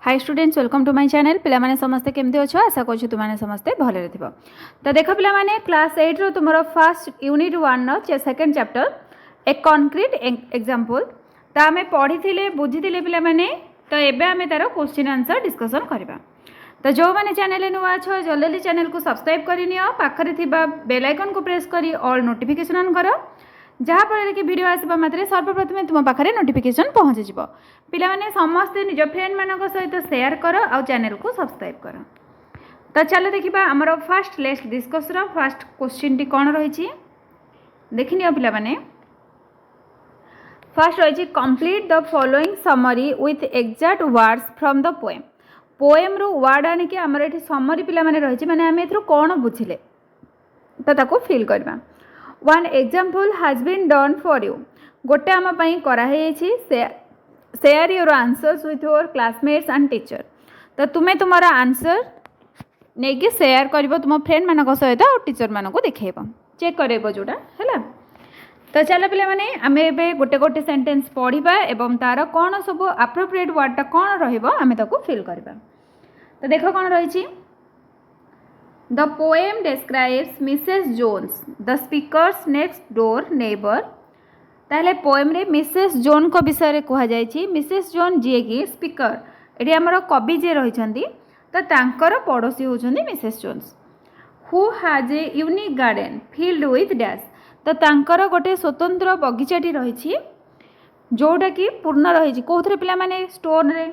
Hi students welcome to my channel पिला माने समस्ते केमती अच्छो आशा करूँ तुमने समस्ते भले थो। तो देख पिला माने क्लास 8 रो तुमरो फर्स्ट यूनिट 1 रो second chapter a concrete example तो आम पढ़ी बुझी पिला माने। तो एबे आमे तार क्वेश्चन आंसर डिस्कशन करबा। तो जो मैंने चैनल नुआ अच्छो जल्दी जल्दी चैनल को सब्सक्राइब करनियो पाखरे थिबा बेल आइकन को प्रेस करी ऑल नोटिफिकेशन ऑन करो जहाँफल कि वीडियो आसवा मात्रे सर्वप्रथम तुम पाखे नोटिफिकेशन पहुँची जाव। पिला माने समस्ते निज फ्रेंड मान सहित शेयर कर और चैनल को सब्सक्राइब कर। तो चलो देखा आमर fast let's discuss fast question T कौन रही देखनी पिला माने। फास्ट रही complete the following summary with exact words from the poem. Poem रू वर्ड आनिकी आमर ये समरी पिला माने रही माने आम ए कौन बुझिले तो ताको फिल करवा। One example has been done for you गोटे आम कराई share your answers with your classmates and teacher. तो तुम्हें तुम आंसर नहीं कि शेयर कर तुम फ्रेंड मान सहित और टीचर मान को देखेब चेक कर जोटा है। तो चलो पिला माने आम ए गोटे गोटे सेंटेंस पढ़ा एवं तार कौन सब एप्रोप्रिएट वर्डटा कौन रही फिल करवा। तो देख कौन रही The poem describes Mrs. Jones, the speaker's next door neighbor। ताहले पोएम रे मिसेस जोन को विषय रे कहा जायछि। मिसेस जोन जी की स्पीकर एटी हमर कवि जे रहिछंती तो तांकर पड़ोसी होछंती Mrs Jones. Who has a unique garden filled with dash. तो तांकर गोटे स्वतंत्र बगीचाटी रहिछि जोटा कि पूर्ण रहिछि कोथरे पिला माने स्टोन रे।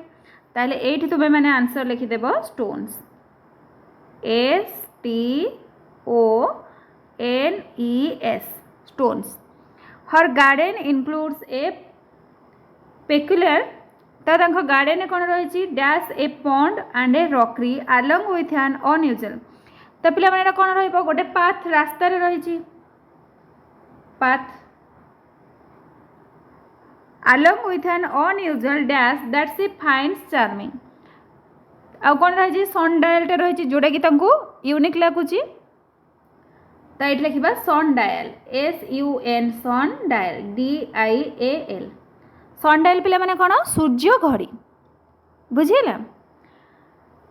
ताहले एठी तुमे माने आंसर लिखि देबो stones STONES stones। Her garden includes a peculiar तो तांको गार्डन कौन रही dash a pond and a rockery along with an unusual। तो पिला माने कौन रहिबो गोटे पाथ रास्ता रे रही path along with an unusual dash that she finds charming। आ कौन रही सनडायल रही जोटा कि यूनिक लगुच तो ये लिखा sundial SUN sundial DIAL। Sundial पिला माने कौन सूर्य घड़ी बुझेगा।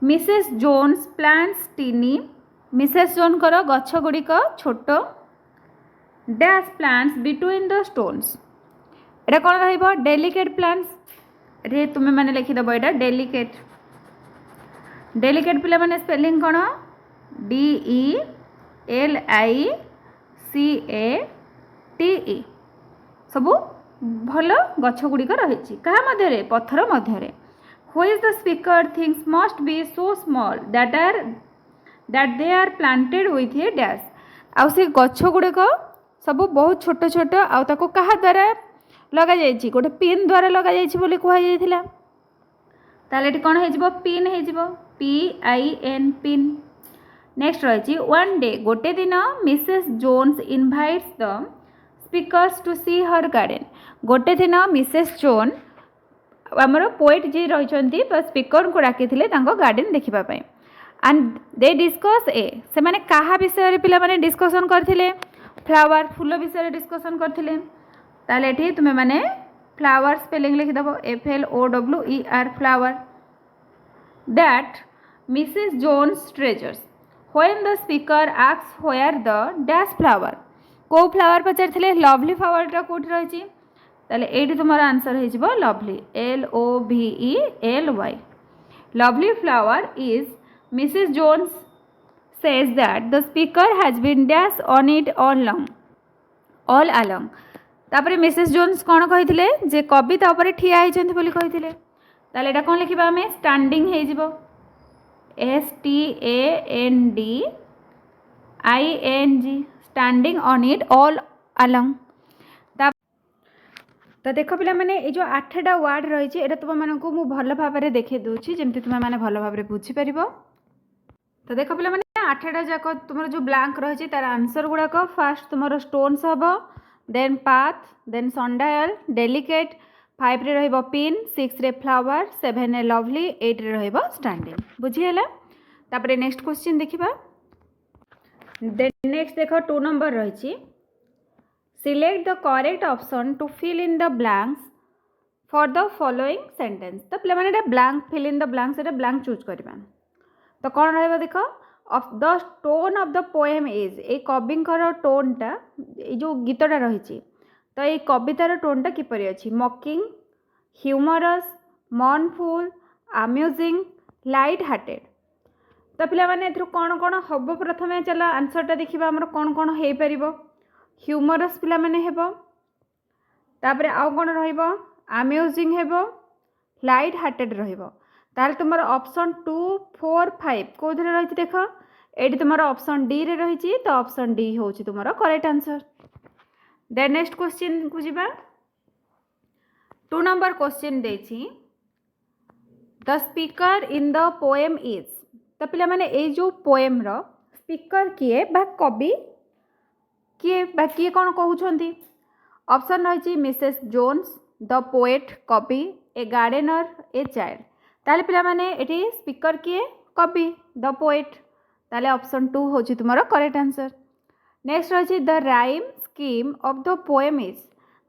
Mrs Jones plants tiny Mrs Jones कर गछ गुड़िक छोट dash plants between the stones एटा कौन रहिबो डेलिकेट प्लांट्स रे तुम्हें माने लिखिदेव यहाँ डेलिकेट। डेलिकेट पिला माने स्पेलिंग कौन DELICATE सबू भल गछ गुड़िक रही क्या मध्य पत्थर मध्य। Who is the speaker things must be so small that they are planted with a dash. आउ से गछ गुड़िक सब बहुत छोट छोट आउ क्या द्वारा लग जा गोटे पिन द्वारा लग जा ताले कौन हो पिन हो PIN पिन। नेक्स्ट रही वन डे गोटे दिन Mrs Jones invites the speakers to see her garden. गोटे दिन मिसेस जोन आमर पोएट जी रही स्पीकर को डाकी गार्डन देखापी एंड दे डिस्कस से माने कहा विषय पिला माने डिस्कसन करथिले फ्लावर फूल विषय डिस्कसन करथिले। ताले एठी तुमे माने फ्लावर स्पेलिंग लिखिदेव FLOWER flower that Mrs Jones treasures. When the speaker asks where the dash flower को फ्लावर पचार लवली फ्लावरटा कौटी रही ताले एठी तुमर आंसर हो lovely LOVELY। Lovely flower is Mrs Jones says that the speaker has been dash on it all along. तापर मिसेस जोन्स कौन कही जे कवि तापर ठिया होती ताले एटा कौन लिखा आम स्टैंडिंग हो STANDING standing on it all along. तो देख पिला माने ये जो 8टा वर्ड रही है तुम मानक मु भल भाव में देखे दूसरी जमी तुम मैंने भल भाव में बुझीपर। तो देख पिला माने 8टा जाक तुम जो ब्लैंक रही तार आंसर गुड़ाक फास्ट तुम स्टोन्स हम then path then sundial delicate 5 रे रहिबो पिन 6 रे फ्लावर 7 रे लवली 8 रे रहिबो स्टैंडिंग बुझीला। तापरे नेक्स्ट क्वेश्चन देखिबा। देन नेक्स्ट देखो 2 नंबर रही select the correct option to fill in the blanks for the following sentence तो पे blank fill in the blank से ब्लैंक चूज करवा तो कौन रहा देख of the tone of the poem is a कविंकर टोनटा जो गीतटा रही तो ये कवितार टोनटा किपरि अच्छी mocking humorous mournful amusing light hearted तो पे कौन कौन हम प्रथम चल आंसरटा देखा आमर कौन कौन हो पार ह्यूमरस पे तापर आउ कौन रम्यूजिंग हेबो लाइट हार्टेड रहा तुम ऑप्शन 2 4 5 कौन रही देख ये तुम ऑप्शन डी रे रही तो ऑप्शन डी हूँ तुम correct answer. Then next question को जीवा 2 नंबर क्वेश्चन देछि the speaker in the poem is तो पिला माने ए जो पोएम रो स्पीकर किए बा कवि किए बा किए कौन कहउछंती ऑप्शन रही मिसेस जोन्स द पोएट कवि ए गार्डेनर ए चाइल्ड ताले पिला माने एटी स्पीकर किए कवि द पोएट ताले ऑप्शन 2 होची तुमरो करेक्ट आंसर। नेक्स्ट रही the rhyme scheme of the poem is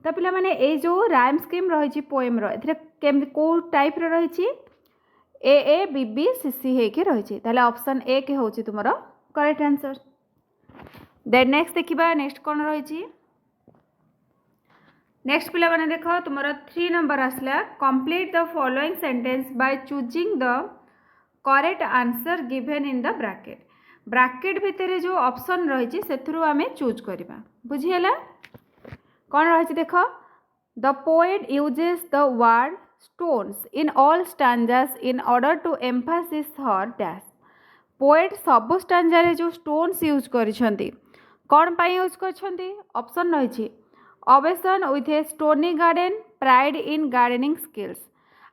तो पिला माने ए जो राइम स्कीम रही पोएम रो एथरे केम को टाइप रो रही ए बी बी सी सी हेके रही ताले ऑप्शन ए के होची तुमरो करेक्ट आंसर। देन नेक्स्ट देखिबा नेक्स्ट कौन रही नेक्स्ट पिला माने देख तुम 3 नंबर आसला complete the following sentence by choosing the correct answer given in the bracket bracket भितर जो ऑप्शन रही से आम चूज करवा बुझीगला कौन रही देख the poet uses the word stones in all stanzas in order to emphasis her dash poet सबु स्टांजा रे जो स्टोन्स यूज करिसेंती कौन पाई यूज करछंती ऑप्शन रही अवेसन with A stony garden pride in gardening skills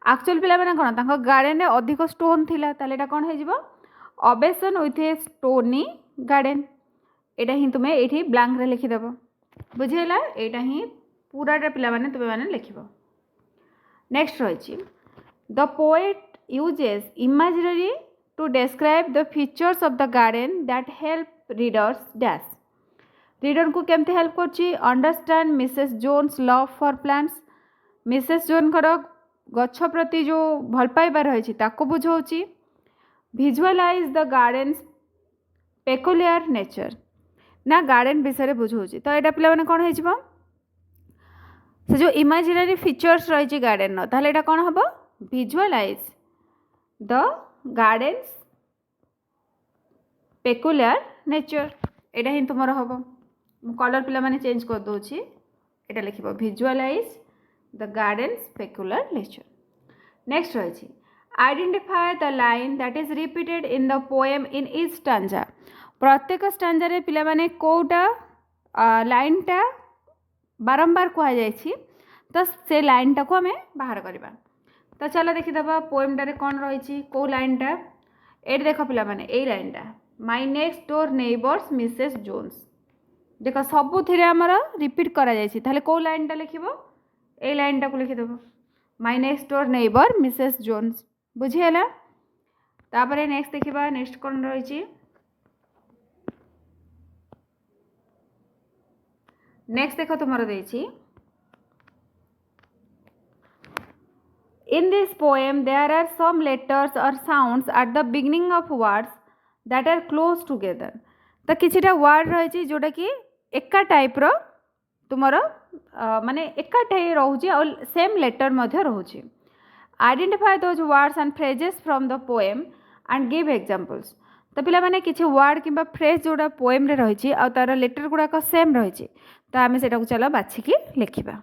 actual पिला माने कौन तांको गार्डन में अधिक स्टोन थिला ताले एटा कौन हो अवेसन विथ ए स्टोनी गार्डन एटा ही तुम्हें ये ब्लैंक रे लिखिदेव बुझेगा यहाँ ही पूराटा पिला माने तुम्हें मैंने लिखिब। नेक्स्ट रही the poet uses imaginary to describe the features of the garden that help readers dash reader को केमती हेल्प करछि understand Mrs Jones love for plants Mrs Jones गछ प्रति जो भल पाइबा रही ताको बुझाऊँगी visualize the garden's peculiar nature ना गार्डन विषय बुझाऊँगी तो यहाँ पे कौन हो से जो इमेजिनरी फीचर्स रही गार्डन ताहले एटा कौन हम visualise the garden's peculiar nature एटा ही तुम हम कलर पिला माने चेंज कर दूची एटा लिखिबो visualise the garden's peculiar nature. Next रही identify the line that is repeated in the poem in each stanza प्रत्येक स्टांजा रे पिला माने कोटा लाइनटा बारंबार कह जाइछि तो से लाइनटा को आम बाहर करवा तो चलो देखीदबा पोएमटारे कौन रही कौ लाइनटा ये देख पिला माने ए लाइनटा my next door neighbours Mrs Jones देख सबुथिरे आमर रिपीट करा जाइछि ताहले कौ लाइनटा लिखिबो ए लाइनटा को लिखिदेव my next door neighbour Mrs Jones बुझीगला तापरे नेक्स्ट देखिबा नेक्स्ट कौन रही नेक्स्ट देख तुम देछि In this poem, there are some letters or sounds at the beginning of words that are close together. तो किछिटा वर्ड रही जोटा कि एका टाइप रो तुमर माने एका टाइप रोचे और सेम लेटर मध्य रोचे identify those words and phrases from the poem and give examples तो पिला माने किछि वर्ड किंबा फ्रेज जोटा पोएम रे रही और तार लेटर गुड़ाक सेम रही तो आम से चलो बाछिकी लिखिबा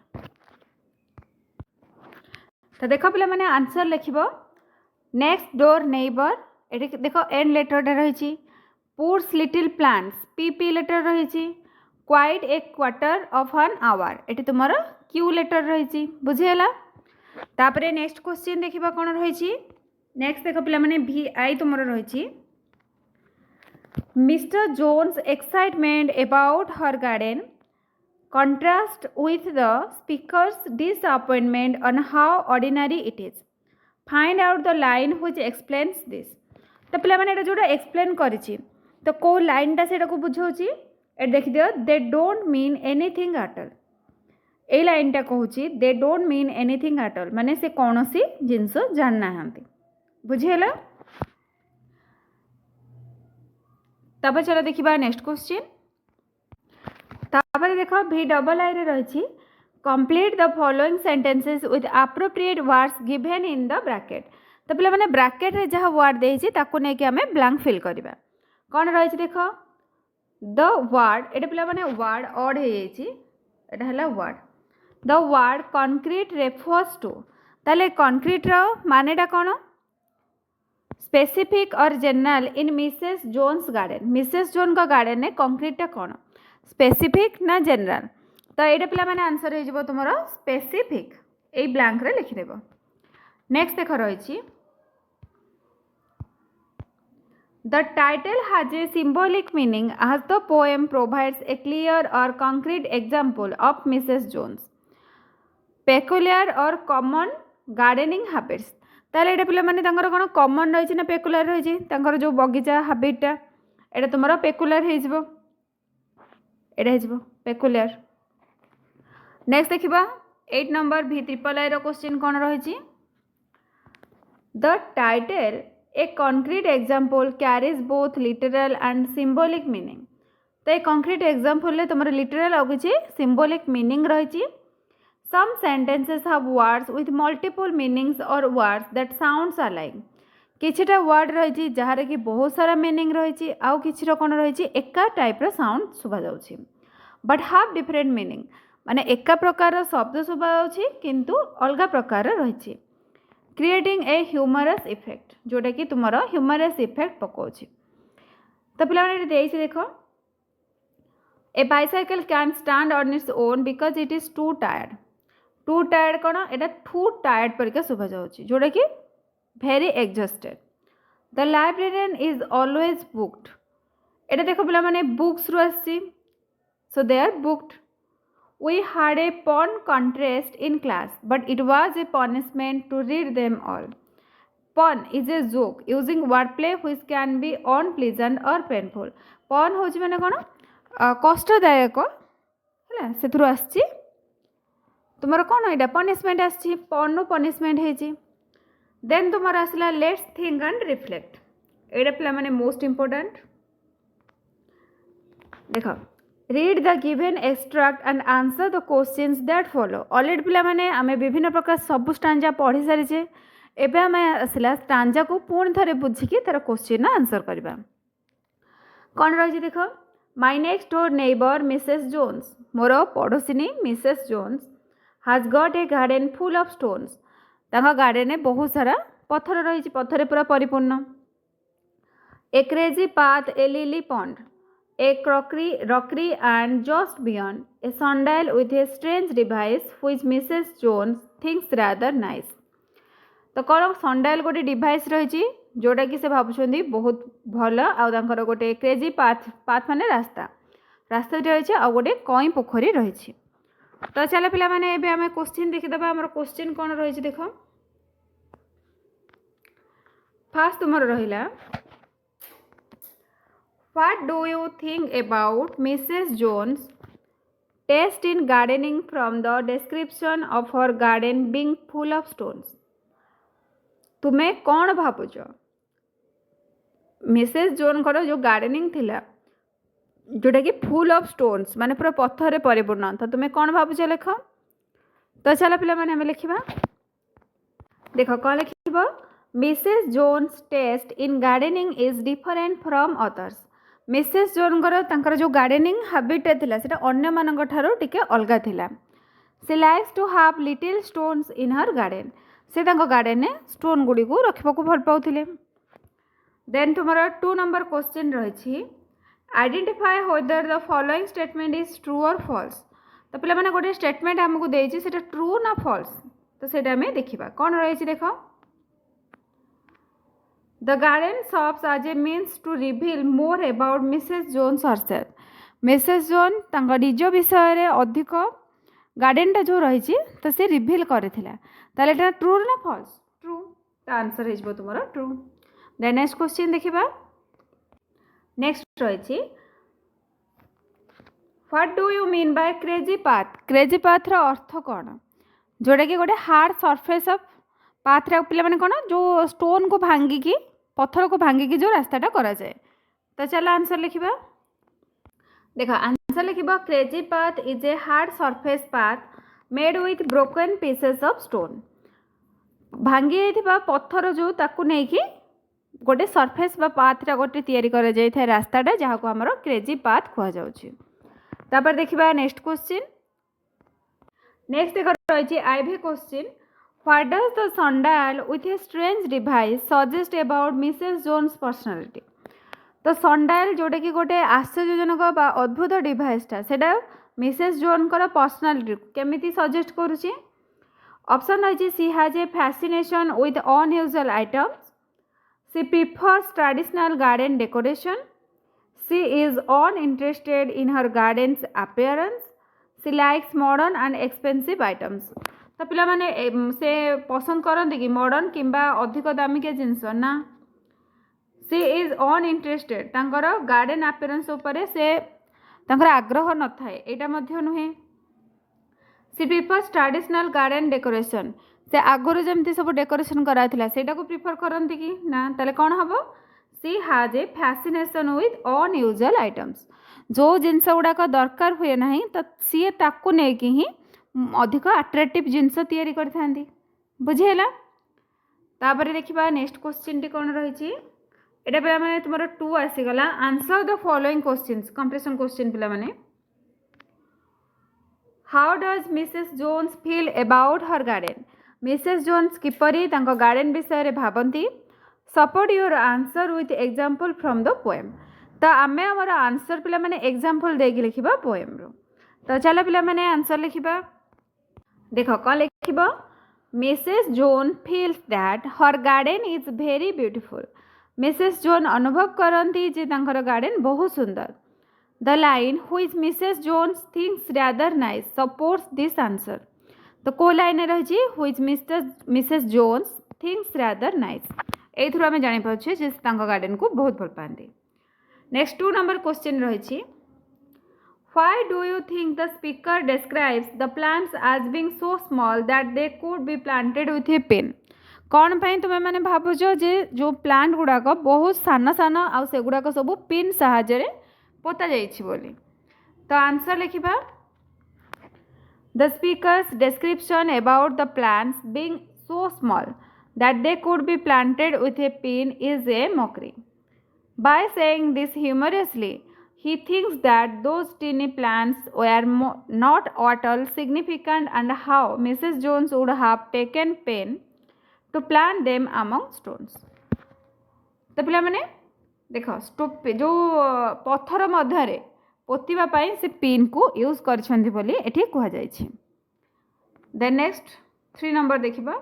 तो देख पे मैंने आंसर लिखब नेक्स्ट डोर नेबर ये देख एंड लेटर रही पुट्स लिटिल प्लांट्स पी पी लेटर रही quite a quarter of an hour ये तुम क्यू लेटर रही बुझीगला तापरे नेक्स्ट क्वेश्चन देखा कौन रही नेक्स्ट देख पे मैंने भी आई तुम रही Mr Jones excitement about her garden contrast with the speaker's disappointment on how ordinary it is. Find out the line which explains this. तो पिला माने एटा जोटा एक्सप्लेन करिछि तो को लाइनटा सेटा को बुझाउछि ए देखि दियो they don't mean anything at all ए लाइनटा कहूँ they don't mean anything at all माने से कौन सी जिनस जानना बुझीगला। तब चलो देखा नेक्स्ट क्वेश्चन। तापर देख भी डबल आई रे रही complete the following sentences with appropriate words given in the bracket. तो पे मैंने ब्रैकेट रे जहाँ वर्ड देती ताकू नहीं कि आम ब्लैंक फिल करवा कौन रही देख द वर्ड ये पे मैंने वर्ड ऑड है word the word concrete refers to ताले कंक्रीट रो मानेटा कौन specific or general in Mrs Jones garden Mrs Jones का गार्डन ने कंक्रीटा कौन स्पेसिफिक ना जनरल तो ये पे मैंने आंसर हो तुम स्पेसिफिक ये ब्लैंक रे लिखिदेव। नेक्स्ट देख रही the title has a symbolic meaning as the poem provides a clear or concrete example of Mrs. Jones peculiar or common gardening habits। ताले ये पे मैंने कौन कमन रही ना पेकुलर रही जो बगीचा हाबिटा ये तुम पेकुलर हो पेकुलर। नेक्स्ट देखा 8 नंबर भी ट्रिपल आई क्वेश्चन कौन रही the title A concrete example carries both literal and symbolic meaning. तो ये कंक्रीट एग्जाम्पल तुम लिटरल और किसी सिंबॉलिक मीनिंग रही। Some sentences have words with multiple meanings और वर्ड्स दैट साउंड्स अलाइक किछिटा वर्ड रही जहाँ कि बहुत सारा मीनिंग रही आउ किछिटा कौन रही एका टाइप्र साउंड शुभा जाउछि बट हाव डिफरेंट मीनिंग माने एका प्रकार शब्द शुभा जाउछि किंतु अलग प्रकार रही क्रिएटिंग ए ह्यूमरस इफेक्ट जोटा कि तुम ह्यूमरस इफेक्ट पकाउछि। तो पे देख a bicycle can stand on its own because it is two tired कौन एटा टू टायर्ड परिका शुभा जाउछि जोटा कि very exhausted. The librarian is always booked एटा देख पे मैंने बुक्स रु आसी so they are booked. We had a pun contest in class, but it was a punishment to read them all. Pun is a joke using wordplay which can be unpleasant or painful. Pun होची माने कोन कष्टदायक हैला सेथुर आछि तुमर कोन एटा punishment आछि पन no punishment हेची। Then तुमर आसला let's think and reflect Etah play माने मोस्ट इंपोर्टेंट देखो read the given extract and answer the questions that follow. Already पिला माने आमे विभिन्न प्रकार सब स्टांजा पढ़ी सारिछे एबे आमे आसला स्टांजा को पूर्ण थरे बुझिकी तार क्वेश्चन आंसर करबा कौन रही देख my next door neighbour Mrs Jones मोर पड़ोसिनी Mrs Jones has got a garden full of stones तांगा गार्डन में बहुत सारा पत्थर रही पत्थर पूरा परिपूर्ण। A crazy path a lily pond a rockery and just beyond a sundial with a strange device which Mrs. Jones thinks rather nice। तो कौन sundial गोटे डिवाइस रही जोटा कि से भावुं बहुत भल आर गोटे क्रेजी पाथ माने रास्ता रही आ गोटे कई पोखरी रही। तो चल पिला माने एबे आमे क्वेश्चन देखिदबा हमर क्वेश्चन कौन रही देख फास्ट तुमर रहिला What do you think about Mrs. Jones' taste in gardening from the description of her garden being full of stones? तुम्हें कौन भावुच मिसेस जोन को जो गार्डनिंग थिला जोटा कि फुल ऑफ स्टोन्स माने पूरा पत्थर परिपूर्ण था तुम्हें कौन भावुच लेख। तो चला पिला माने हमें लिखिबा देख कौन लिखिबा Mrs Jones taste in gardening is different from others. Mrs जोनकर जो गार्डनिंग हाबिटा थिला सेटा अन्य मानक ठारो टिके अलगा थिला। She likes to have little stones in her garden से गार्डन में स्टोन गुड़ी को रखा भल पाते। देन तुम 2 नंबर क्वेश्चन रही identify whether the following statement is true और फॉल्स। तो पे मैंने गोटे स्टेटमेंट आमको देती से ट्रू ना फॉल्स तो से देखा कौन रही देख the garden serves as a means to reveal more about Mrs Jones herself. Mrs Jones निज विषय रे अधिक गार्डनटा जो रही तो सी रिवील करता ट्रू ना फॉल्स ट्रू तो आंसर हो तुम ट्रू। देन नेक्स्ट क्वेश्चन देखा नेक्स्ट रही what do you mean by crazy path? Crazy पाथर अर्थ कौन? जोटा कि गोटे हार्ड सरफेस ऑफ पाथरे पे कौन जो स्टोन को भांगिकी पत्थर को भांगिकी जो रास्ताटा कराए। तो चलो आंसर लिखा। देख आंसर लिख crazy path is a hard surface path made with broken pieces of stone. भांगी जाइथिबा पत्थर जो ताकू नेकी गोटे सरफेस बा पाथटा गोटे तैयारी करा जाय थाए रास्ताटा जहाँ को हमर क्रेजी पाथ कह जाउछि। तापर देखिबा नेक्स्ट क्वेश्चन। नेक्स्ट देख रही IV question. What does the sundial with a strange device suggest about Mrs Jones personality? तो सनडायल जोटा कि गोटे आश्चर्यजनक बा अद्भुत डिवाइसटा सेटा मिसेस जोनकर पर्सनालिटी केमिति सजेस्ट करुछि? ऑप्शन रही she has a fascination with unusual items, she prefers traditional garden decoration, she is uninterested in her garden's appearance, she likes modern and expensive items. तो पिला माने से पसंद करते कि मॉडर्न किंबा अधिक दामिका जिनस ना? सी इज अनइंटरेस्टेड तांकर गार्डन अपीयरेंस उपरे से तांकर आग्रह न थाए एटा मध्य नुहे। सी प्रिफर्स ट्रेडिशनल गार्डन डेकोरेशन से आगुरी जमती सब डेकोरेशन कराइथिला सेटा को प्रिफर करती कि ना? ताले कौन हम? She has a fascination with unusual items जो जिनस गुड़ाक दरकार हुए ना तो सी ताकू नेकी ही अधिक अट्राक्टिव जिनस तैयारी करथांती। बुझीला? तापर देखिबा नेक्स्ट क्वेश्चन टी कौन रही। एटा पे माने तुमर 2 आसीगला। Answer the following questions comprehension question पिला माने। How does Mrs Jones feel about her garden? Mrs Jones किपरि तांको गार्डन विषय रे भाबंती? Support your answer with example from the poem. तो आमे हमर आंसर पिला माने एग्जांपल देकी लिखिबा पोएम रो। तो चलो पिला माने आंसर लिखिबा। देखो कौन लिखिबा? Mrs Jones feels that her garden is very beautiful. Mrs Jones अनुभव करती जे तांकर गार्डन बहुत सुंदर। The line which Mrs Jones thinks rather nice supports this answer. तो को लाइन रही which Mrs Jones thinks rather nice ए थ्रू आम जापारे जे गार्डन को बहुत भल पाती। नेक्स्ट 2 नंबर क्वेश्चन रही। Why do you think the speaker describes the plants as being so small that they could be planted with a pin? कौन पाई तुम्हें मैंने भावुच जे जो प्लांट गुड़ाक बहुत सान सान आ से गुड़ाक सब पिन साहाय्य पोता जाइछि बोली। तो आंसर लिखिबा। The speaker's description about the plants being so small that they could be planted with a pin is a mockery. By saying this humorously, he thinks that those teeny plants were not at all significant and how Mrs. Jones would have taken pain to plant them among stones. तो पिला माने देखो जो पत्थर मध्य पोतिबा पाई से pin को use करछंती बोली एठी कहा जायछि। देन नेक्स्ट 3 नंबर देखिबा।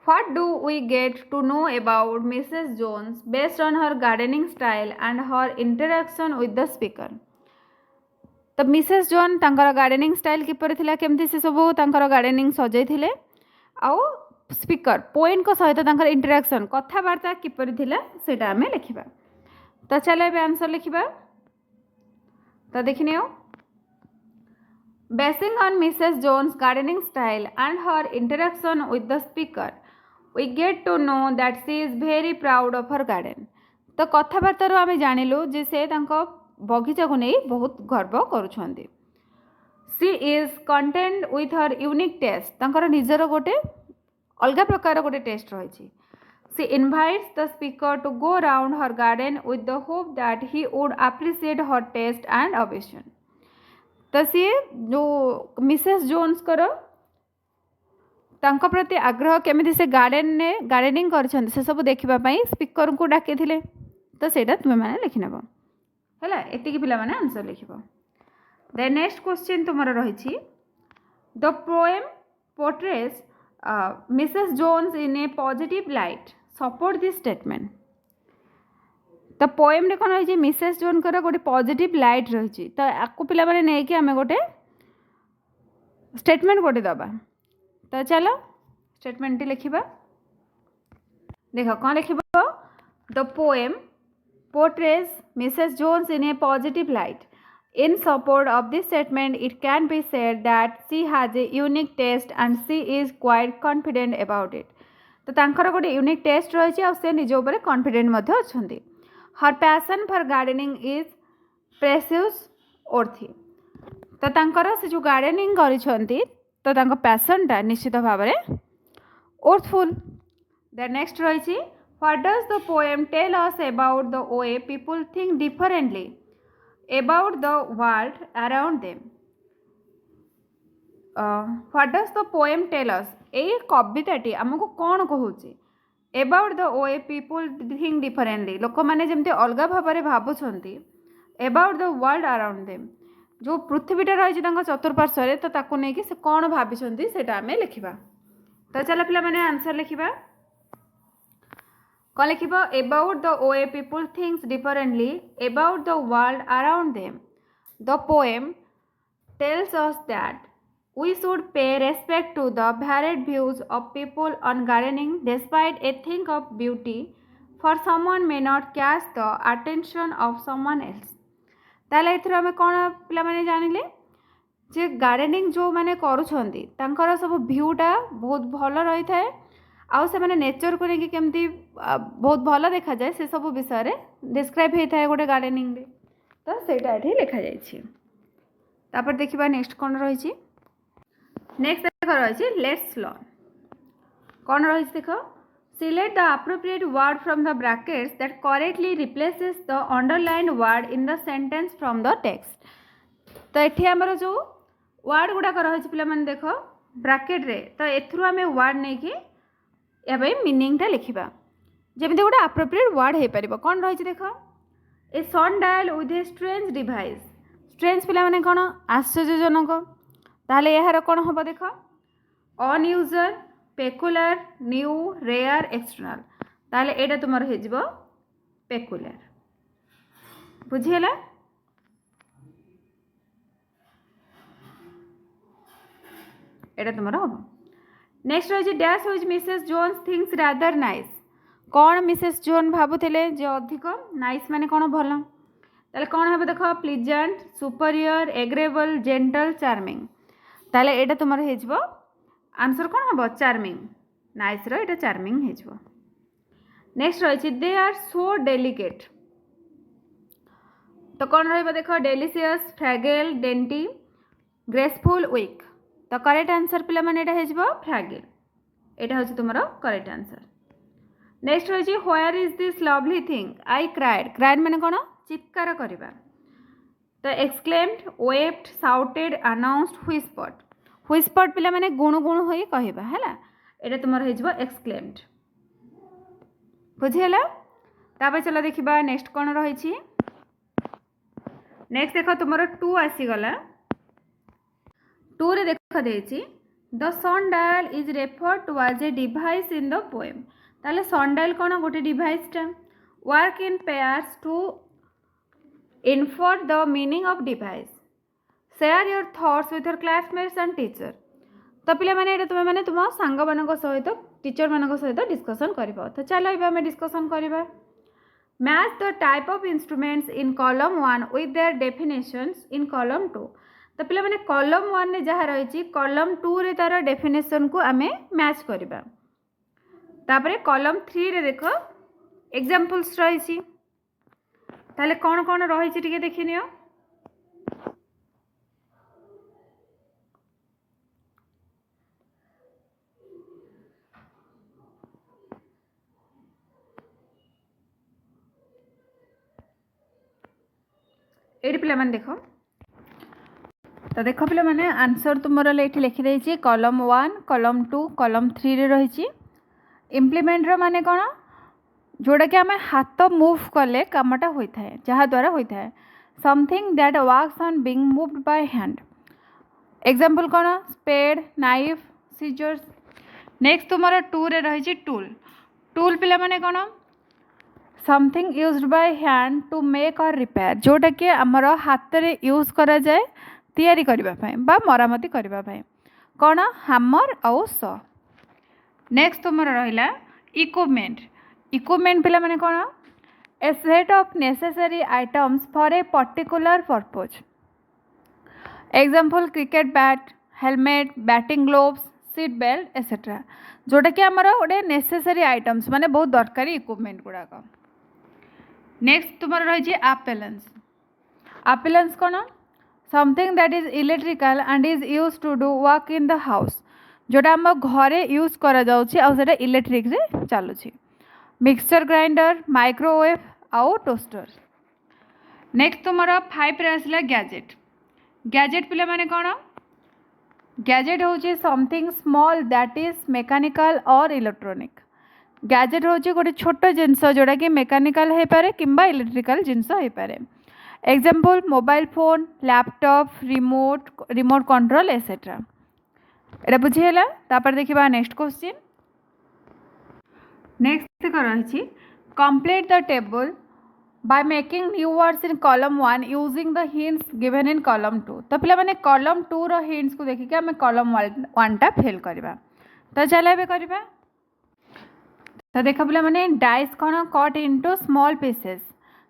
What do we get to know about Mrs. Jones based on her gardening style and her interaction with the speaker? तो मिसेस जोन तांकर गार्डनिंग स्टाइल किपर थिला केमती से सब तांकर गार्डनिंग सजै थिले आउ स्पीकर पॉइंट को सहित तांकर इंटरेक्शन कथावार्ता किपर थिला सेटा हमें लिखिबा। तो चलो ए आंसर लिखिबा। तो देखिनियो। Basing on Mrs. Jones' gardening style and her interaction with the speaker, we get to know that she is very proud of her garden. तो कथाबार्तार आम जानिलु जे से बगीचा को नहीं बहुत गर्व करुछंती। She is content with her unique taste तांकर निजर गोटे अलग प्रकार गोटे टेस्ट रही। She invites the speaker to go around her garden with the hope that he would appreciate her taste and objection. तो सी जो मिसेस जोन्स कर तांको प्रति आग्रह केमिति से गार्डन ने गार्डनिंग करछन से सब देखिबा पई स्पीकर को डाके थिले। तो सेटा तुमे माने लिखि नेबो हैला एति कि पिला माने आंसर लिखिबो। द नेक्स्ट क्वेश्चन तुमरा रहिछि। The poem portrays Mrs Jones in a positive light support this statement. तो पोएम रे कोन रहिछि मिसेस जोन कर गोटे पॉजिटिव लाइट रहिछि। तो आकु पिला माने नै कि हमें गोटे स्टेटमेंट गोटे दबा। तो चलो स्टेटमेंट लिखिबा। देखो कौन लिखिबो। The poem portrays Mrs Jones in a positive light In support of this statement, it can be said that she has a unique taste and she is quite confident about it. तो तांकर गोटे unique test रही है से निज उपर confident अच्छा. Her passion for gardening is precious ओर्थी. तो तांकर से जो गार्डनिंग करिसेंती तो तांको पैसनटा निश्चित भाव में ओर्थफुल. द नेक्स्ट रही what does the poem tell us about the way people think differently about the world around them. What does the poem tell us? ए कविताटी आमको कौन कहूँ about the way people think differently. लोक मैंने जमती अलग भाव में भावुंट about the world around them. जो पृथ्वीटा रही चतुर्पार्श्व तो ताकू नहीं कि कौन भावी से लिखा. तो चलो पिला मैंने आंसर लिखा. कौन लिख about the way people thinks differently about the world around them. The poem tells us that we should pay respect to the varied views of people on gardening despite a thing of beauty for someone may not catch the attention of someone else. ताले एथरा में कौन पिला माने जानिले जे gardening जो माने करूछंती तांकर सब व्यूटा बहुत भल रही थाए आउ से मैंने नेचर को लेकिन केमती बहुत भल देखा जाए से सब विषय डिस्क्राइब होता है गोटे गार्डनिंग रे. तो सेटा ये लिखा जापर देखा नेक्स्ट कौन रही. नेक्स्ट देख रही लेट्स लर्न. कौन रही देख select the appropriate word from the brackets that correctly replaces the underlined word in the sentence from the text. तो ये आमर जो वर्ड गुड़ाक रही पे मैंने देख ब्रैकेट रे तो एथुरु आम वर्ड नहीं कि या मीनिंगटा लिखा जमी गोटे अप्रोप्रिएट वर्ड हो पार. कौन रही देख a sun dial with a strange device. Strange पिला माने कौन आश्चर्यजनक. ताहले यार कौन हम देख unusual peculiar new rare external. ताहले एटा तुमर हो पेकुलर. बुझीगला. एटा तुमर हम. नेक्स्ट रही dash which Mrs Jones thinks rather nice. कौन मिसेस जोन भावुले जो अधिक नाइस माने कौन भल. ताले कौन हम देख pleasant superior agreeable gentle charming. ताले एटा तुमर हो आंसर कौन हम चार्मिंग. नाइस रो चार्मिंग हो. नेक्स्ट रही दे आर सो डेलिकेट. तो कौन रही देख delicious fragile dainty graceful weak. तो करेक्ट आंसर पिला माने एटा हेजबो फ्रैगेल. एटा होछि तुमरो करेक्ट आंसर. नेक्स्ट होछि where is this lovely thing I cried. Cried माने कोन चित्कार करबा. तो exclaimed wept shouted announced whispered. व्हिस्पर्ड पिला माने गुण गुण होई कहबा हैला. एटा तुमरो हेजबो एक्सक्लेम्ड. बुझियला. ताबे चला देखिबा नेक्स्ट कोन रही छि. नेक्स्ट देखो तुमरो 2 आसी गला. 2 रे देखा देछि the sun dial is referred to as a device in the poem. ताले सन डायल कौन गोटे डिवाइसटा work in pairs to infer the meaning of device. Share your thoughts with your classmates and teacher. तो पिला माने एटा तुम माने तुम सांग मानक सहित टीचर मानक सहित डिस्कशन करिबो. तो चलो एबा हमें डिस्कशन करिबा. Match the type of instruments in column 1 with their definitions in column 2. तो पिला माने कॉलम 1 ने जहाँ रही कॉलम 2 रे तार डेफिनेशन को आमे मैच करबा. तापरे कॉलम 3 रे देख एग्जांपल्स रही. ताले कौन कौन रही टिके देखिनियो. एडी पिला माने देखो. तो देख पे मैंने आंसर तुमर ये लिखिदे कॉलम 1 कॉलम 2 कॉलम 3 रे रही. इम्प्लीमेंट माने कौन जोड़ा कि आम हाथ मुव कले कमटा होता है जहाँद्वारा होता है. Something that works on being moved by hand. Example कौन स्पेड नाइफ सीजर्स. नेक्स्ट तुमर 2 रे रही टूल. टूल पिला माने कौन something used by hand to make or repair. जोटा कि आमर हाथ रे यूज करा जाए तैयारी करने मरामती करने. कौन हामर आउ स. नेक्स्ट तुम रहा इक्विपमेंट. इक्विपमेंट पिला माने कौन a set of necessary items for a particular purpose. Example cricket bat, helmet, batting gloves, seat belt etcetera, जोटा कि आमर गोटे नेसेसरी आइटम्स माने बहुत दरकारी इक्विपमेंट गुड़ाक। नेक्स्ट तुम रही आपेलेंस। आपेलेंस कौन? Something that is electrical and is use to do work in the house, जोटा आम घरे यूज करा जाउछि आ सेटा इलेक्ट्रिक रे चलुछि। मिक्सचर ग्राइंडर, माइक्रोवेव आउ टोस्टर। नेक्स्ट तुम 5 रे आसला गैजेट। गैजेट पिला माने कौन? गैजेट होची something small that is mechanical और इलेक्ट्रॉनिक। गैजेट होची गोटे छोट जिनस जोड़ा कि मेकानिकल हो पारे किंबा इलेक्ट्रिकल जिनस हो पारे। Example mobile phone, laptop, remote control etcetera. एटा बुझीला। तापर देखिबा नेक्स्ट क्वेश्चन। नेक्स्ट रही complete the table by making new words in column 1 using the hints given in column 2। तो पिला माने column 2 रो hints को देखिके हमें column 1 टा फिल करबा। तो चला बे करबा। तो देखा पिला माने डाइस कोन कट इनटू स्मॉल पीसेस।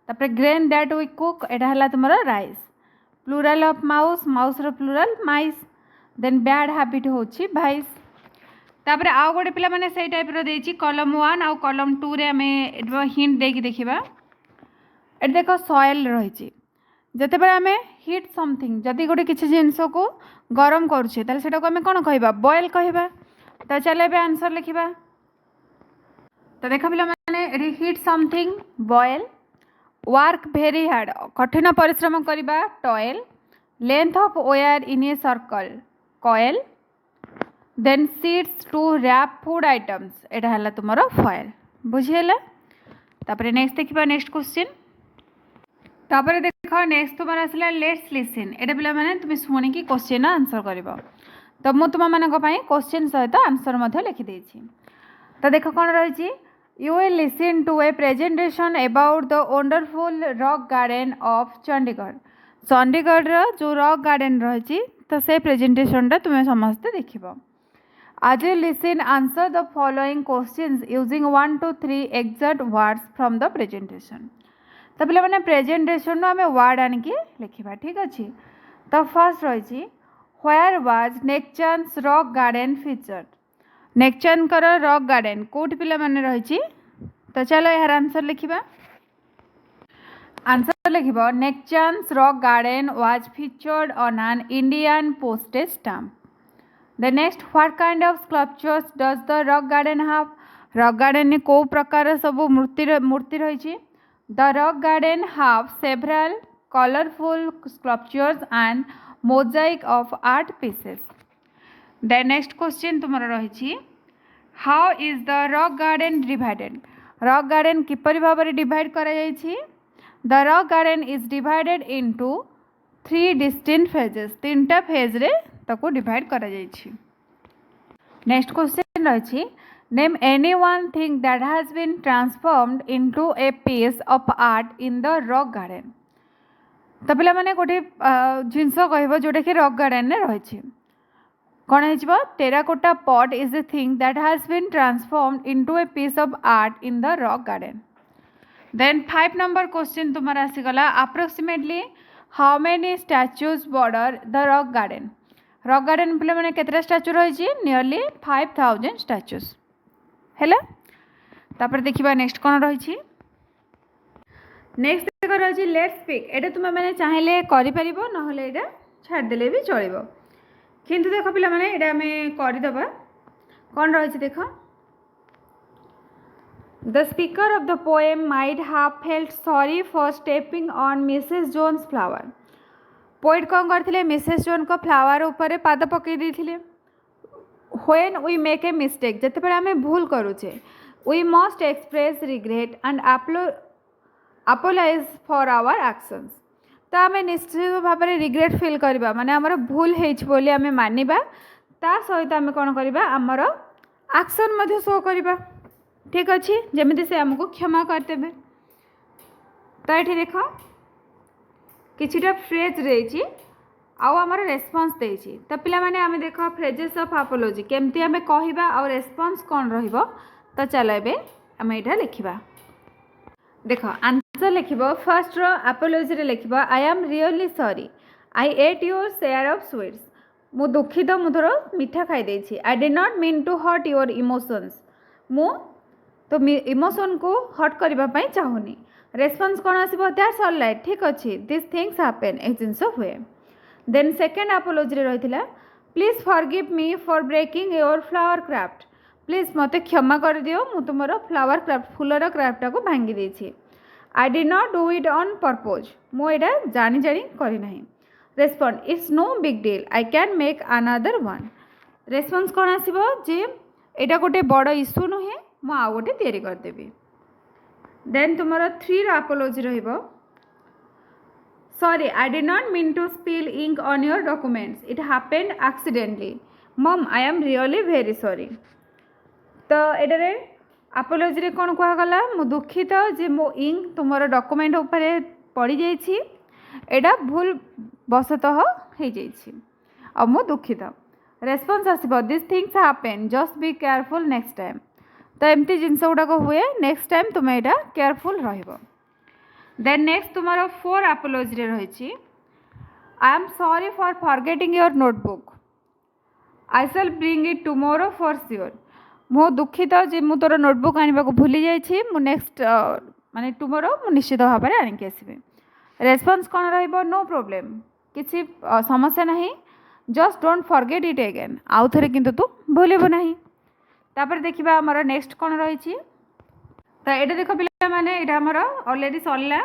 तापर ग्रेन दैट वी कुक एटा हला तुमरा rice. Plural of mouse, mouse रो plural mice. Then bad habit होची भाइस। तापर आ गोटे पिला माने सेही टाइप रो देची column 1 आ column 2 रे हमें हिंट देकी देखिबा। ए देख सॉइल रही जिते बड़े आम हिट समथिंग जदि गोटे किसी जिनस को गरम करुचे ताले सेटा को आम कौन कह बॉयल कहबा। तो चलो ए आंसर लिखा। तो देख पिला माने heat something boil. Work very hard कठिन परिश्रम करवा toil. Length of wire in a circle coil. Then sheets to wrap food items एटा हला तुमरो फॉयल। बुझीला। तापर नेक्स्ट देखिबा नेक्स्ट क्वेश्चन। तापर देख नेक्स्ट तुम आसला लेट्स लिसन। एटा पिला माने तुम शुणिकी क्वेश्चन आंसर कर। तो मु तुम मानक क्वेश्चन सहित आंसर लिखि देछि। तो देख कौन रही you will listen to a presentation about the wonderful rock garden of Chandigarh. Chandigarh जो रॉक गार्डन रही तो से प्रेजेंटेशन टा तुम्हें समस्ते देखिबो। आज you listen answer the following questions using 1 to 3 exact words from the presentation. तो पे मैंने प्रेजेंटेशन आम वार्ड आणिकी लिखा। ठीक अच्छे। तो फर्स्ट रही where was Nek Chand's rock garden featured. Nek Chand rock garden कौट पिला माने रही। तो चलो यार आंसर लिखा। आंसर लिख Nek Chand's rock garden was featured on an Indian postage stamp. The next what kind of sculptures does the rock garden have. Rock garden ने कौ प्रकार सब मूर्ति रही। The rock garden have several colorful sculptures and mosaic of art pieces। The next question तुम्हारा रही how is the rock garden divided। rock garden किपरि भाबरे divide करा जायछि। The rock garden is divided into 3 distinct phases। 3टा phase रे ताको divide करा जायछि। नेक्स्ट क्वेश्चन रही Name any one thing that has been transformed into a piece of art in the rock garden। तो पिला माने गोटे जिनस कह जोटा कि रॉक गार्डन में रही कौन हो terracotta pot is a thing that has been transformed into a piece of art in the rock garden. Then 5 number question तुम्हारा आसीगला approximately how many statues border the rock garden. Rock garden पिला माने केतरा statue रही nearly 5000 statues है। तापर देखिबा next कौन रही। नेक्स्ट रही लेट्स स्पीक। एटा तुम मैंने चाहिए करिपरिबो नहले एटा छाड़देले भी चलिबो किंतु देख पिला माने एटा हमें करदेबा। कौन रही देख the speaker of the poem might have felt sorry for stepping on Mrs Jones flower. Poet कौन करथिले मिसेस जोन को फ्लावर ऊपर पाद पकई देथिले। When we make a mistake जते बेले आमे भूल करूचे we must express regret and apologize for our actions। तो आमे निश्चित भाव में रिग्रेट फील करबा माने हमर भूल हेछि बोली आमे मानिबा ता सहित आमे कोन करबा हमर एक्शन मध्ये शो करबा। ठीक अछि जेमिति से हमको क्षमा करतेबे। तो एठी देखो किछिटा फ्रेज रहिछि आउ आमर रेस्पॉन्स देछि। तो पिला माने आमे देखो फ्रेजेस ऑफ अपोलॉजी केमती आमे कहिबा और रेस्पॉन्स कोन रहिबो। तो चलो एबे आमे एटा लिखिबा। देखो आंसर लिखिबो फर्स्ट रो अपोलॉजी रे लिखिबो I am really sorry I ate your share of sweets मु दुखित मु थोर मिठा खाई देछि I did not mean to hurt your emotions मु तो इमोशन को हर्ट करने चाहूनी रेस्पॉन्स कौन आसो दैट्स ऑल राइट ठीक अच्छे दिस थिंग्स हैपन ए जिनस हुए देन सेकेंड आपोलोजी रही please forgive me for breaking your flower craft please मत क्षमा कर दियो मु तुमर फ्लावर क्राफ्ट फूलर क्राफ्टा को भांगी देछि I did not do it on purpose मु एटा जानी जानी करना respond it's no big deal I can make another one response कौन आसो जे एटा गोटे बड़ इश्यू नुहे मु आउ गोटे तैयारी करदेवी देन तुमर थ्री आपोलोजी रहिबो sorry I did not mean to spill ink on your documents it happened accidentally um I am really very sorry तो एटारे आपोलोजी रे कौन कहगला मु दुखित जे मो इंक तुमर डॉक्यूमेंट ऊपर पड़ी जाइछि एटा भूल बसतः हो जाइछि आ मु दुखित रेस्पॉन्स आसो this things happen just be careful next time तो एमती जिनस गुड़ाक हुए नेक्स्ट टाइम तुम्हें यहाँ केयरफुल रहिबो देन नेक्स्ट तुम्हारा फोर आपोलोजी रही I am sorry for forgetting your notebook I shall bring it tomorrow for sure मो दुखित जे मु तोर नोटबुक आने को भूली जाइछि मु नेक्स्ट माने टुमोरो मु निश्चित भाव में आनिक आसबि रेस्पॉन्स कौन रहिबो नो प्रॉब्लम किसी समस्या नहीं just don't forget it again आउ थे किंतु तू भूलिबो नहीं तापर देखिबा हमर नेक्स्ट कौन रही तो ये देख पे मैंने यहाँ आमर अलरेडी सरला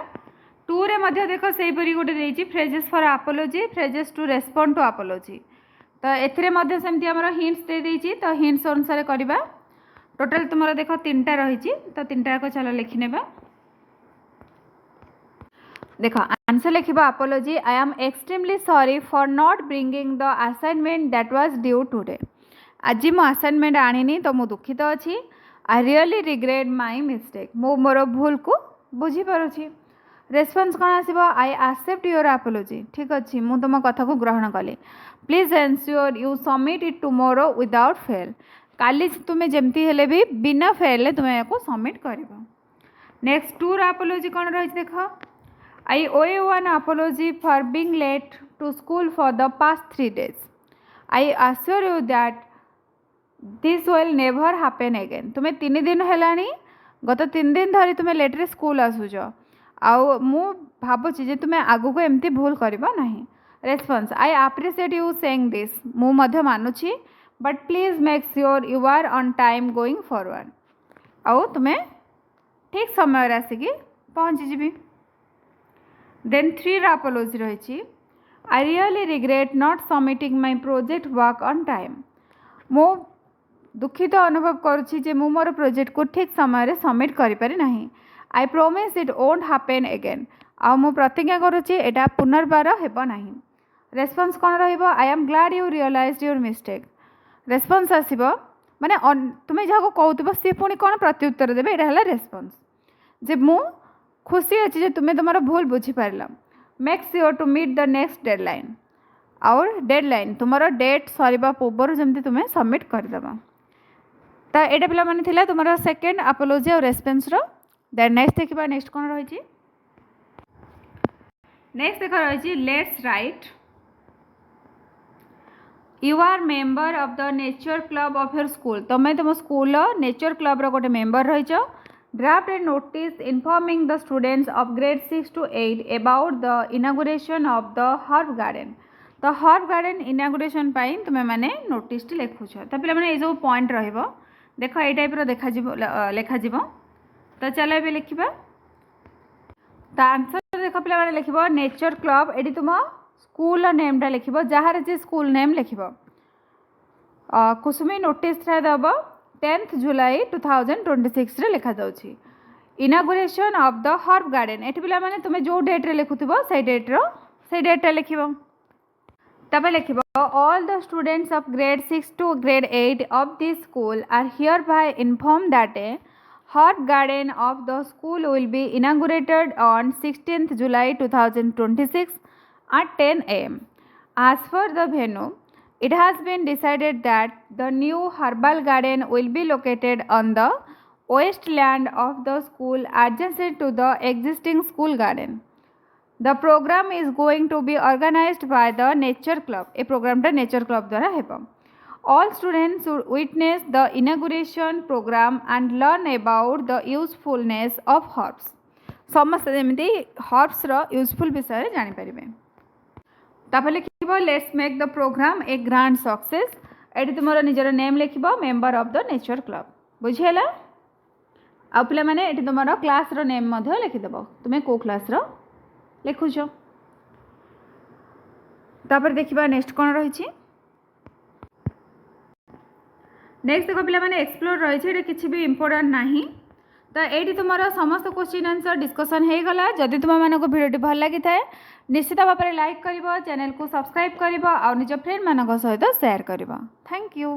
टू रे मध्य देख से गोटे देती phrases for apology phrases to respond to apology तो एमती हिंट्स दे देती तो हिंट्स अनुसार करवा टोटाल तुम देख तीन टा रही तो तीन टा को चलो लिखने देख आंसर लिखा apology I am extremely sorry for not bringing the assignment that was due today आज मो असाइनमेंट आनी तो मु दुखित अच्छी I really regret my mistake मो मोर भूल को बुझीपारुछि रेस्पॉन्स कौन आसो आई एक्सेप्ट योर आपोलोजी ठीक अच्छे मु तुम कथा को ग्रहण कली please ensure you submit it tomorrow without fail काली तुम्हें जमती हेले भी बिना फेल तुम्हें या सबमिट कर नेक्स्ट टूर आपोलोजी कौन रही देख I owe one apology for being late to school for the past 3 days I assure you that this will never happen again तुम्हें 3 दिन है गत 3 दिन धरी तुम्हें लेट्रे स्कूल आसुच आउ मु भावुची जे तुम्हें आगु को एमती भूल करबा नहीं response I appreciate you saying this मु मध्य मानुची but please make sure you are on time going forward आउ तुम्हें ठीक समय आसिकी पहुँची जीवी देन 3 आपोलोजी रही आई really regret not submitting my project work on time मो दुखित अनुभव करुच्ची जे मु मोर प्रोजेक्ट को ठीक समय सबमिट करें नहीं I promise it won't happen again आ मु प्रतिज्ञा करुच्ची एटा पुनर्बार हेब नहीं रेस्पॉन्स कौन रहिबो I am glad you realised your mistake response आसीबो माने तुम्हें जहाँ कहूब सी पुणी कौन प्रत्युत्तर देवे यहाँ है रेस्पॉन्स जे मु खुशी अच्छी जे तुम्हें तुम भूल बुझीपार make sure to meet the next deadline आउर डेडलाइन तुम डेट सरीबा पूर्व जमी तुम्हें सबमिट करदेव तो ये पिला माने थिला तुम सेकेंड आपोलोजी और रेस्पॉन्स देन नेक्स्ट देखा नेक्स्ट कौन रही नेक्स्ट देख रही let's write you are member of the nature club of your school तुम्हें तुम स्कूल नेचर क्लब रो गोटे मेंबर रही draft a notice informing the students of grade 6 to 8 about the inauguration of the herb garden तो herb garden inauguration तुम्हें मैंने notice लिखुच तो पे मैंने ये पॉइंट रहिबो देख ये टाइप लेखा तो चलो ये लिखा तो आंसर देख पे लिख नेचर क्लब ये तुम स्कूल नेमटा लिख जार जे स्कूल नेम लिख कुसुमी नोटिस दब 10th जुलाई 2026 रे लिखा जाउछि inauguration of the herb garden एठी पिला माने तुमे जो डेट रे लिखुथिबो से डेट लिखिबो तबे लिखिबो all the students of grade 6 to grade 8 of this school are hereby inform that a herb garden of the school will be inaugurated on 16th July 2026 at 10 AM as per the venue. It has been decided that the new herbal garden will be located on the west land of the school adjacent to the existing school garden. The programme is going to be organised by the nature club ए प्रोग्रामटा nature club द्वारा हेब all students should witness the inauguration programme and learn about the usefulness of herbs समस्त जमी herbs useful विषय जानीपर तापर लिख let's make the programme a grand success एटी तुम निजर नेम लिख member of the nature club बुझीगला आ पे मैंने तुम क्लास नेम लिखिदेव तुम्हें कौ क्लास लिखुच तापर देखा नेक्स्ट कौन रही नेक्स्ट देख पे मैंने एक्सप्लोर रही किसी भी इम्पोर्टाट ना तो ये तुम समस्त क्वेश्चन आंसर डिस्कसन हो गला जदि तुम मानक भिडियो भल लगी थाए निश्चित भाव में लाइक कर चैनल को सब्सक्राइब कर निज फ्रेंड मान सहित शेयर कर थैंक यू।